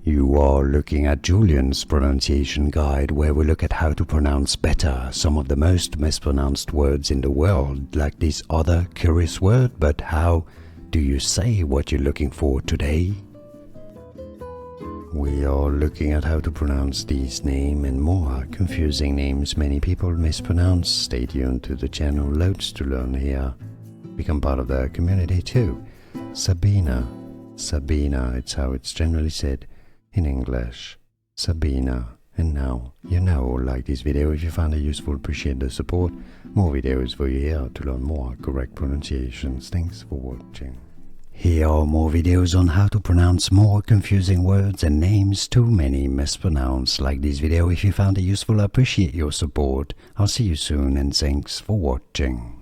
You are looking at Julian's pronunciation guide, where we look at how to pronounce better some of the most mispronounced words in the world, like this other curious word. But how do you say what you're looking for today? We are looking at how to pronounce these names and more confusing names many people mispronounce. Stay tuned to the channel, loads to learn here. Become part of the community too. Sabina, Sabina, it's how it's generally said in English. Sabina. And now you know. Like this video if you found it useful, appreciate the support. More videos for you here to learn more correct pronunciations. Thanks for watching. Here are more videos on how to pronounce more confusing words and names too many mispronounced. Like this video if you found it useful, I appreciate your support. I'll see you soon and thanks for watching.